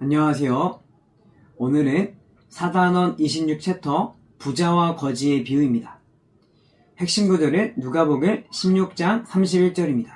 안녕하세요. 오늘은 사단원 26챕터 부자와 거지의 비유입니다. 핵심 구절은 누가복음 16장 31절입니다.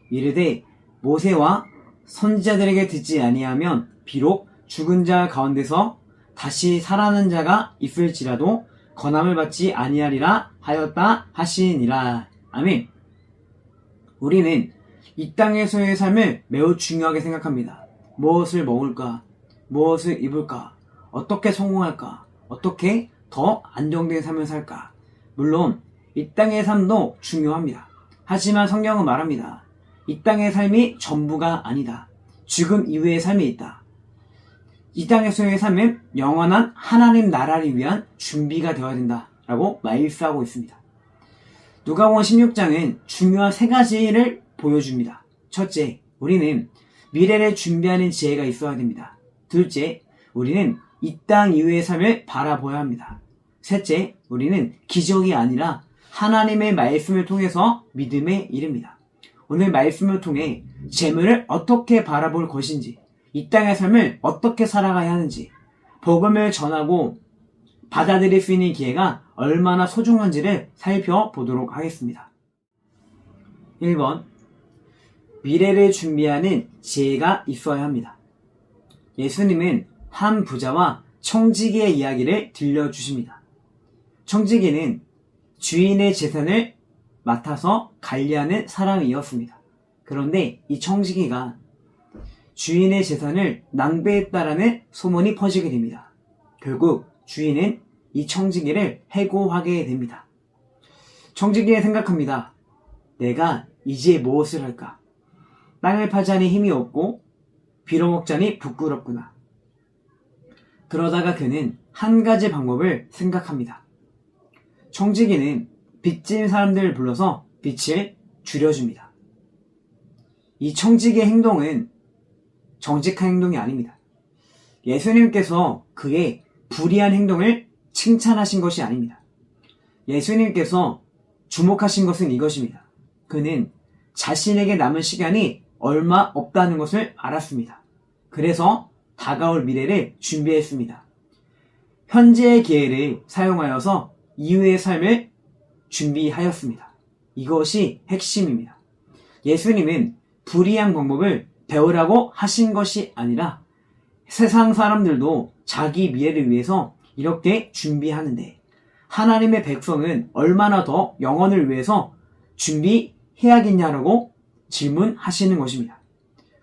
이르되 모세와 선지자들에게 듣지 아니하면 비록 죽은 자 가운데서 다시 살아나는 자가 있을지라도 권함을 받지 아니하리라 하였다 하시니라. 아멘. 우리는 이 땅에서의 삶을 매우 중요하게 생각합니다. 무엇을 먹을까? 무엇을 입을까? 어떻게 성공할까? 어떻게 더 안정된 삶을 살까? 물론 이 땅의 삶도 중요합니다. 하지만 성경은 말합니다. 이 땅의 삶이 전부가 아니다. 죽음 이후의 삶이 있다. 이 땅에서의 삶은 영원한 하나님 나라를 위한 준비가 되어야 된다 라고 말씀하고 있습니다. 누가복음 16장은 중요한 세 가지를 보여줍니다. 첫째, 우리는 미래를 준비하는 지혜가 있어야 됩니다. 둘째, 우리는 이 땅 이후의 삶을 바라보아야 합니다. 셋째, 우리는 기적이 아니라 하나님의 말씀을 통해서 믿음에 이릅니다. 오늘 말씀을 통해 재물을 어떻게 바라볼 것인지, 이 땅의 삶을 어떻게 살아가야 하는지, 복음을 전하고 받아들일 수 있는 기회가 얼마나 소중한지를 살펴보도록 하겠습니다. 1번, 미래를 준비하는 지혜가 있어야 합니다. 예수님은 한 부자와 청지기의 이야기를 들려주십니다. 청지기는 주인의 재산을 맡아서 관리하는 사람이었습니다. 그런데 이 청지기가 주인의 재산을 낭비했다라는 소문이 퍼지게 됩니다. 결국 주인은 이 청지기를 해고하게 됩니다. 청지기는 생각합니다. 내가 이제 무엇을 할까? 땅을 파자니 힘이 없고 빌어먹자니 부끄럽구나. 그러다가 그는 한 가지 방법을 생각합니다. 청지기는 빚진 사람들을 불러서 빚을 줄여줍니다. 이 청지기의 행동은 정직한 행동이 아닙니다. 예수님께서 그의 불의한 행동을 칭찬하신 것이 아닙니다. 예수님께서 주목하신 것은 이것입니다. 그는 자신에게 남은 시간이 얼마 없다는 것을 알았습니다. 그래서 다가올 미래를 준비했습니다. 현재의 기회를 사용하여서 이후의 삶을 준비하였습니다. 이것이 핵심입니다. 예수님은 불이한 방법을 배우라고 하신 것이 아니라 세상 사람들도 자기 미래를 위해서 이렇게 준비하는데 하나님의 백성은 얼마나 더 영혼을 위해서 준비해야겠냐라고 질문하시는 것입니다.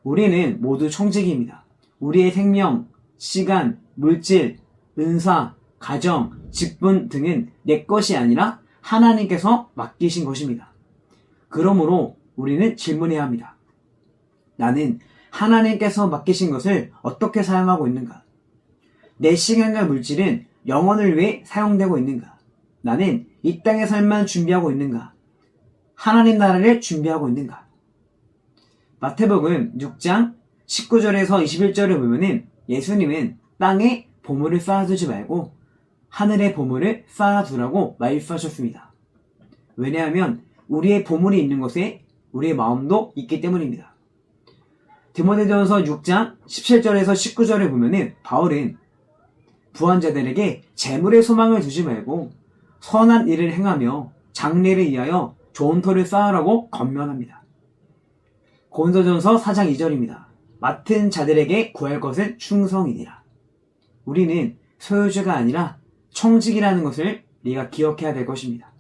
우리는 모두 청지기입니다. 우리의 생명, 시간, 물질, 은사, 가정, 직분 등은 내 것이 아니라 하나님께서 맡기신 것입니다. 그러므로 우리는 질문해야 합니다. 나는 하나님께서 맡기신 것을 어떻게 사용하고 있는가? 내 시간과 물질은 영혼을 위해 사용되고 있는가? 나는 이 땅의 삶만 준비하고 있는가? 하나님 나라를 준비하고 있는가? 마태복음 6장 19절에서 21절을 보면은 예수님은 땅에 보물을 쌓아두지 말고 하늘에 보물을 쌓아두라고 말씀하셨습니다. 왜냐하면 우리의 보물이 있는 곳에 우리의 마음도 있기 때문입니다. 디모데전서 6장 17절에서 19절을 보면은 바울은 부한 자들에게 재물의 소망을 두지 말고 선한 일을 행하며 장래를 위하여 좋은 터를 쌓으라고 권면합니다. 고린도전서 4장 2절입니다. 맡은 자들에게 구할 것은 충성이니라. 우리는 소유주가 아니라 청직이라는 것을 우리가 기억해야 될 것입니다.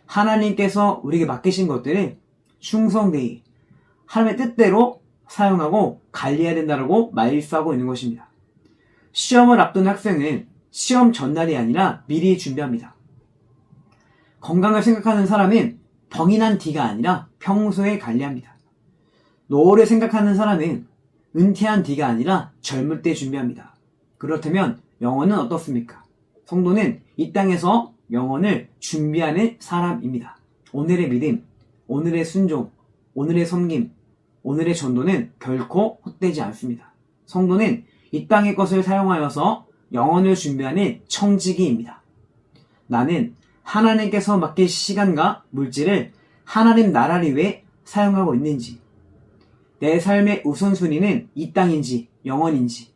하나님께서 우리에게 맡기신 것들을 충성되이 하나님의 뜻대로 사용하고 관리해야 된다고 말씀하고 있는 것입니다. 시험을 앞둔 학생은 시험 전날이 아니라 미리 준비합니다. 건강을 생각하는 사람은 병이 난 뒤가 아니라 평소에 관리합니다. 노후를 생각하는 사람은 은퇴한 뒤가 아니라 젊을 때 준비합니다. 그렇다면 영혼은 어떻습니까? 성도는 이 땅에서 영혼을 준비하는 사람입니다. 오늘의 믿음, 오늘의 순종, 오늘의 섬김, 오늘의 전도는 결코 헛되지 않습니다. 성도는 이 땅의 것을 사용하여서 영혼을 준비하는 청지기입니다. 나는 하나님께서 맡긴 시간과 물질을 하나님 나라를 위해 사용하고 있는지, 내 삶의 우선순위는 이 땅인지 영원인지,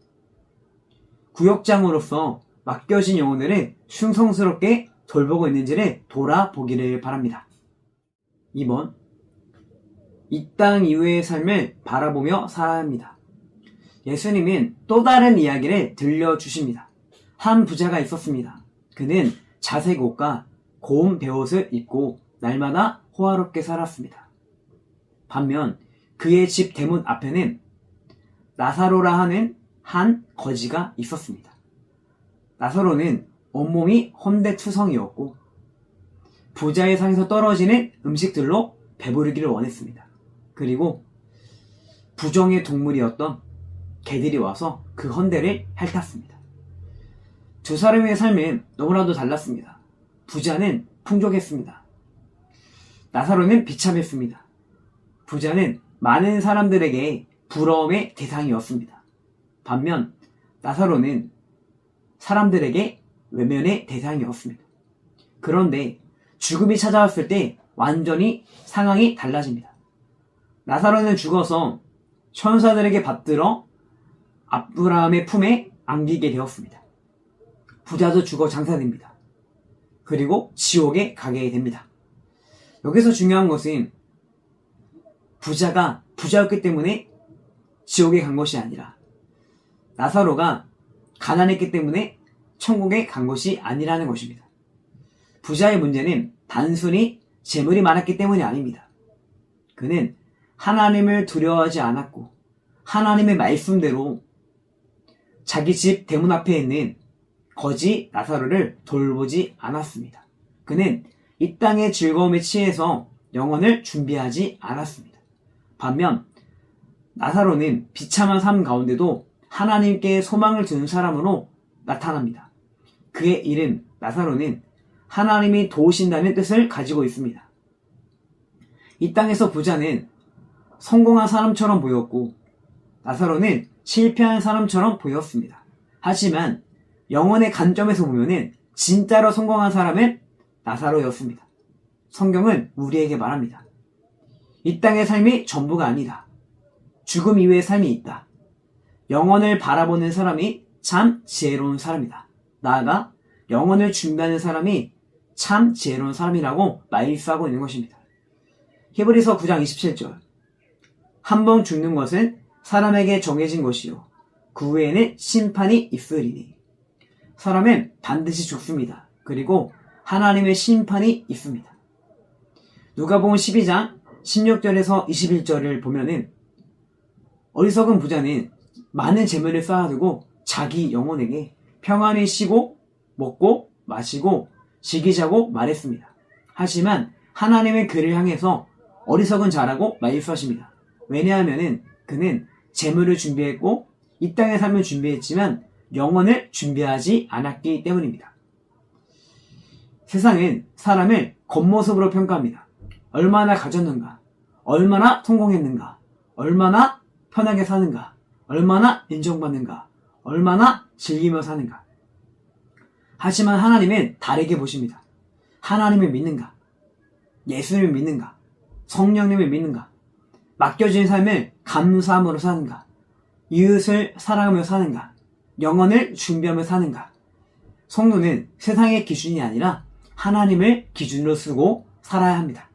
구역장으로서 맡겨진 영혼들을 충성스럽게 돌보고 있는지를 돌아보기를 바랍니다. 2번, 이 땅 이후의 삶을 바라보며 살아야 합니다. 예수님은 또 다른 이야기를 들려주십니다. 한 부자가 있었습니다. 그는 자색 옷과 고운 베옷을 입고 날마다 호화롭게 살았습니다. 반면 그의 집 대문 앞에는 나사로라 하는 한 거지가 있었습니다. 나사로는 온몸이 헌데투성이었고 부자의 상에서 떨어지는 음식들로 배부르기를 원했습니다. 그리고 부정의 동물이었던 개들이 와서 그 헌데를 핥았습니다. 두 사람의 삶은 너무나도 달랐습니다. 부자는 풍족했습니다. 나사로는 비참했습니다. 부자는 많은 사람들에게 부러움의 대상이었습니다. 반면 나사로는 사람들에게 외면의 대상이었습니다. 그런데 죽음이 찾아왔을 때 완전히 상황이 달라집니다. 나사로는 죽어서 천사들에게 받들어 아브라함의 품에 안기게 되었습니다. 부자도 죽어 장사됩니다. 그리고 지옥에 가게 됩니다. 여기서 중요한 것은 부자가 부자였기 때문에 지옥에 간 것이 아니라 나사로가 가난했기 때문에 천국에 간 것이 아니라는 것입니다. 부자의 문제는 단순히 재물이 많았기 때문이 아닙니다. 그는 하나님을 두려워하지 않았고 하나님의 말씀대로 자기 집 대문 앞에 있는 거지 나사로를 돌보지 않았습니다. 그는 이 땅의 즐거움에 취해서 영혼을 준비하지 않았습니다. 반면 나사로는 비참한 삶 가운데도 하나님께 소망을 두는 사람으로 나타납니다. 그의 이름 나사로는 하나님이 도우신다는 뜻을 가지고 있습니다. 이 땅에서 부자는 성공한 사람처럼 보였고 나사로는 실패한 사람처럼 보였습니다. 하지만 영혼의 관점에서 보면은 진짜로 성공한 사람은 나사로였습니다. 성경은 우리에게 말합니다. 이 땅의 삶이 전부가 아니다. 죽음 이후의 삶이 있다. 영혼을 바라보는 사람이 참 지혜로운 사람이다. 나아가 영혼을 준비하는 사람이 참 지혜로운 사람이라고 말씀하고 있는 것입니다. 히브리서 9장 27절 한 번 죽는 것은 사람에게 정해진 것이요 그 후에는 심판이 있으리니 사람은 반드시 죽습니다. 그리고 하나님의 심판이 있습니다. 누가복음 12장 16절에서 21절을 보면은 어리석은 부자는 많은 재물을 쌓아두고 자기 영혼에게 평안히 쉬고 먹고 마시고 즐기자고 말했습니다. 하지만 하나님의 그를 향해서 어리석은 자라고 말씀하십니다. 왜냐하면은 그는 재물을 준비했고 이 땅의 삶을 준비했지만 영혼을 준비하지 않았기 때문입니다. 세상은 사람을 겉모습으로 평가합니다. 얼마나 가졌는가, 얼마나 성공했는가, 얼마나 편하게 사는가, 얼마나 인정받는가, 얼마나 즐기며 사는가. 하지만 하나님은 다르게 보십니다. 하나님을 믿는가, 예수님을 믿는가, 성령님을 믿는가, 맡겨진 삶을 감사함으로 사는가, 이웃을 사랑하며 사는가, 영혼을 준비하며 사는가. 성도는 세상의 기준이 아니라 하나님을 기준으로 쓰고 살아야 합니다.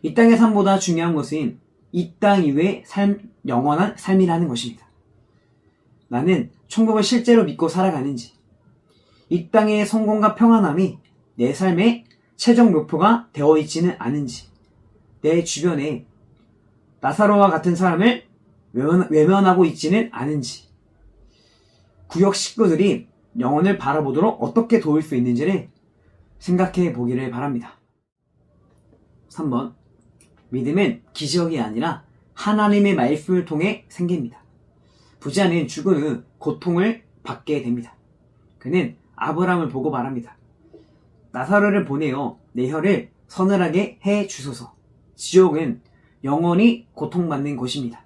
이 땅의 삶보다 중요한 것은 이 땅 이외의 삶, 영원한 삶이라는 것입니다. 나는 천국을 실제로 믿고 살아가는지, 이 땅의 성공과 평안함이 내 삶의 최종 목표가 되어 있지는 않은지, 내 주변에 나사로와 같은 사람을 외면하고 있지는 않은지, 구역 식구들이 영혼을 바라보도록 어떻게 도울 수 있는지를 생각해 보기를 바랍니다. 3번, 믿음은 기적이 아니라 하나님의 말씀을 통해 생깁니다. 부자는 죽은 후 고통을 받게 됩니다. 그는 아브라함을 보고 말합니다. 나사로를 보내어 내 혀를 서늘하게 해 주소서. 지옥은 영원히 고통받는 곳입니다.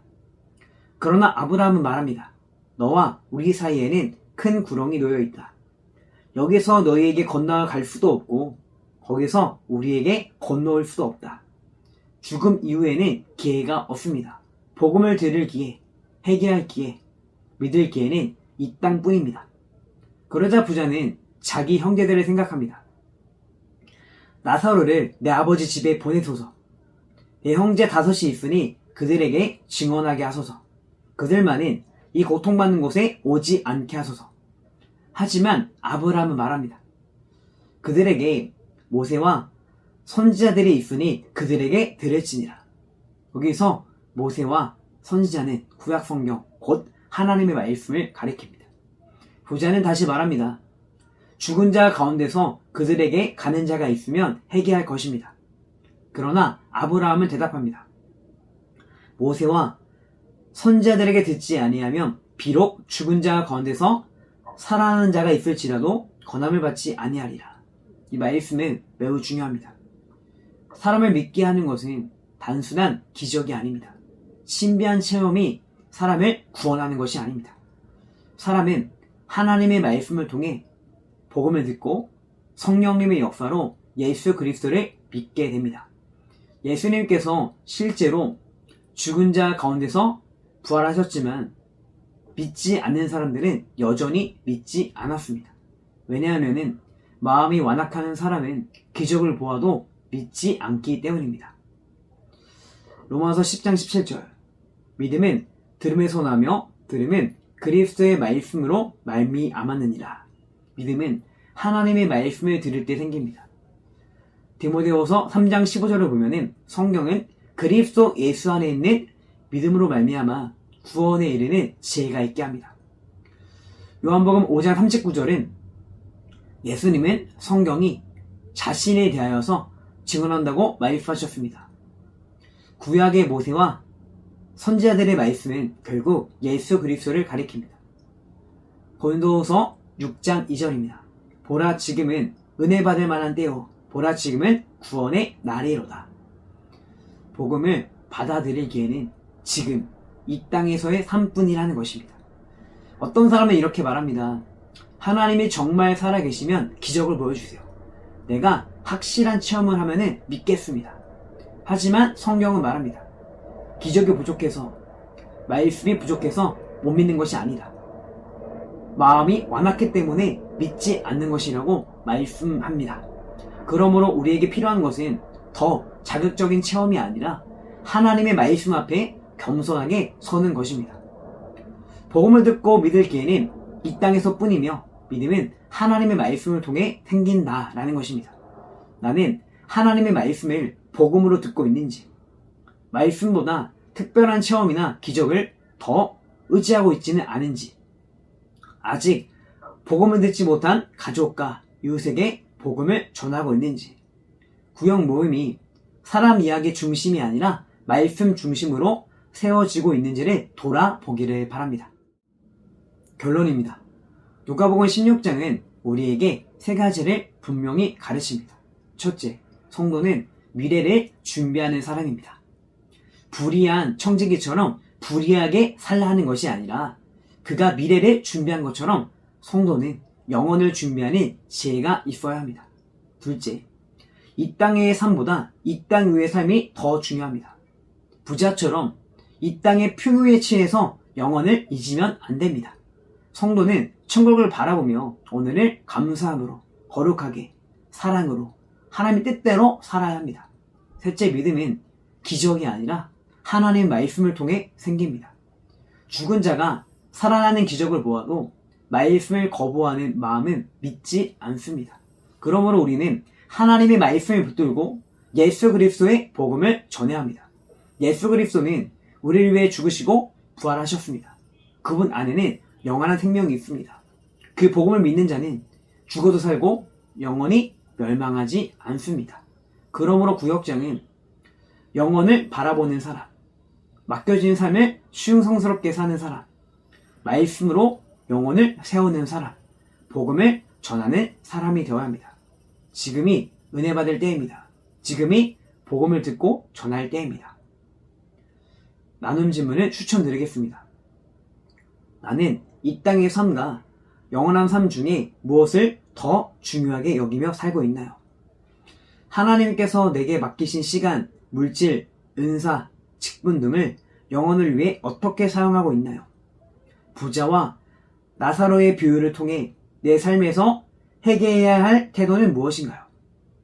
그러나 아브라함은 말합니다. 너와 우리 사이에는 큰 구렁이 놓여 있다. 여기서 너희에게 건너갈 수도 없고 거기서 우리에게 건너올 수도 없다. 죽음 이후에는 기회가 없습니다. 복음을 들을 기회, 회개할 기회, 믿을 기회는 이 땅뿐입니다. 그러자 부자는 자기 형제들을 생각합니다. 나사로를 내 아버지 집에 보내소서. 내 형제 5이 있으니 그들에게 증언하게 하소서. 그들만은 이 고통받는 곳에 오지 않게 하소서. 하지만 아브라함은 말합니다. 그들에게 모세와 선지자들이 있으니 그들에게 들을지니라. 여기서 모세와 선지자는 구약성경 곧 하나님의 말씀을 가리킵니다. 부자는 다시 말합니다. 죽은 자 가운데서 그들에게 가는 자가 있으면 회개할 것입니다. 그러나 아브라함은 대답합니다. 모세와 선지자들에게 듣지 아니하면 비록 죽은 자 가운데서 살아나는 자가 있을지라도 권함을 받지 아니하리라. 이 말씀은 매우 중요합니다. 사람을 믿게 하는 것은 단순한 기적이 아닙니다. 신비한 체험이 사람을 구원하는 것이 아닙니다. 사람은 하나님의 말씀을 통해 복음을 듣고 성령님의 역사로 예수 그리스도를 믿게 됩니다. 예수님께서 실제로 죽은 자 가운데서 부활하셨지만 믿지 않는 사람들은 여전히 믿지 않았습니다. 왜냐하면 마음이 완악하는 사람은 기적을 보아도 믿지 않기 때문입니다. 로마서 10장 17절 믿음은 들음에서 나며 들음은 그리스도의 말씀으로 말미암았느니라. 믿음은 하나님의 말씀을 들을 때 생깁니다. 디모데후서 3장 15절을 보면은 성경은 그리스도 예수 안에 있는 믿음으로 말미암아 구원에 이르는 지혜가 있게 합니다. 요한복음 5장 39절은 예수님은 성경이 자신에 대하여서 증언한다고 말씀하셨습니다. 구약의 모세와 선지자들의 말씀은 결국 예수 그리스도를 가리킵니다. 고린도후서 6장 2절입니다. 보라 지금은 은혜 받을 만한 때요 보라 지금은 구원의 날이로다. 복음을 받아들이기에는 지금 이 땅에서의 삶뿐이라는 것입니다. 어떤 사람은 이렇게 말합니다. 하나님이 정말 살아계시면 기적을 보여주세요. 내가 확실한 체험을 하면 믿겠습니다. 하지만 성경은 말합니다. 기적이 부족해서 말씀이 부족해서 못 믿는 것이 아니다. 마음이 완악했기 때문에 믿지 않는 것이라고 말씀합니다. 그러므로 우리에게 필요한 것은 더 자극적인 체험이 아니라 하나님의 말씀 앞에 겸손하게 서는 것입니다. 복음을 듣고 믿을 기회는 이 땅에서 뿐이며 믿음은 하나님의 말씀을 통해 생긴다라는 것입니다. 나는 하나님의 말씀을 복음으로 듣고 있는지 말씀보다 특별한 체험이나 기적을 더 의지하고 있지는 않은지 아직 복음을 듣지 못한 가족과 이웃에게 복음을 전하고 있는지 구역 모임이 사람 이야기 중심이 아니라 말씀 중심으로 세워지고 있는지를 돌아보기를 바랍니다. 결론입니다. 누가복음 16장은 우리에게 3가지를 분명히 가르칩니다. 첫째, 성도는 미래를 준비하는 사람입니다. 불의한 청지기처럼 불의하게 살라 하는 것이 아니라 그가 미래를 준비한 것처럼 성도는 영혼을 준비하는 지혜가 있어야 합니다. 둘째, 이 땅의 삶보다 이 땅 위의 삶이 더 중요합니다. 부자처럼 이 땅의 풍요에 취해서 영혼을 잊으면 안 됩니다. 성도는 천국을 바라보며 오늘을 감사함으로 거룩하게 사랑으로 하나님의 뜻대로 살아야 합니다. 셋째, 믿음은 기적이 아니라 하나님의 말씀을 통해 생깁니다. 죽은 자가 살아나는 기적을 보아도 말씀을 거부하는 마음은 믿지 않습니다. 그러므로 우리는 하나님의 말씀을 붙들고 예수 그리스도의 복음을 전해야 합니다. 예수 그리스도는 우리를 위해 죽으시고 부활하셨습니다. 그분 안에는 영원한 생명이 있습니다. 그 복음을 믿는 자는 죽어도 살고 영원히 멸망하지 않습니다. 그러므로 구역장은 영혼을 바라보는 사람, 맡겨진 삶을 숭성스럽게 사는 사람, 말씀으로 영혼을 세우는 사람, 복음을 전하는 사람이 되어야 합니다. 지금이 은혜 받을 때입니다. 지금이 복음을 듣고 전할 때입니다. 나눔 질문을 추천드리겠습니다. 나는 이 땅의 삶과 영원한 삶 중에 무엇을 더 중요하게 여기며 살고 있나요? 하나님께서 내게 맡기신 시간, 물질, 은사, 직분 등을 영혼을 위해 어떻게 사용하고 있나요? 부자와 나사로의 비유를 통해 내 삶에서 회개해야 할 태도는 무엇인가요?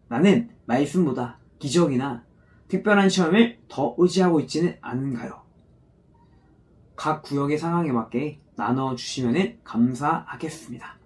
나는 말씀보다 기적이나 특별한 체험을 더 의지하고 있지는 않은가요? 각 구역의 상황에 맞게 나눠주시면 감사하겠습니다.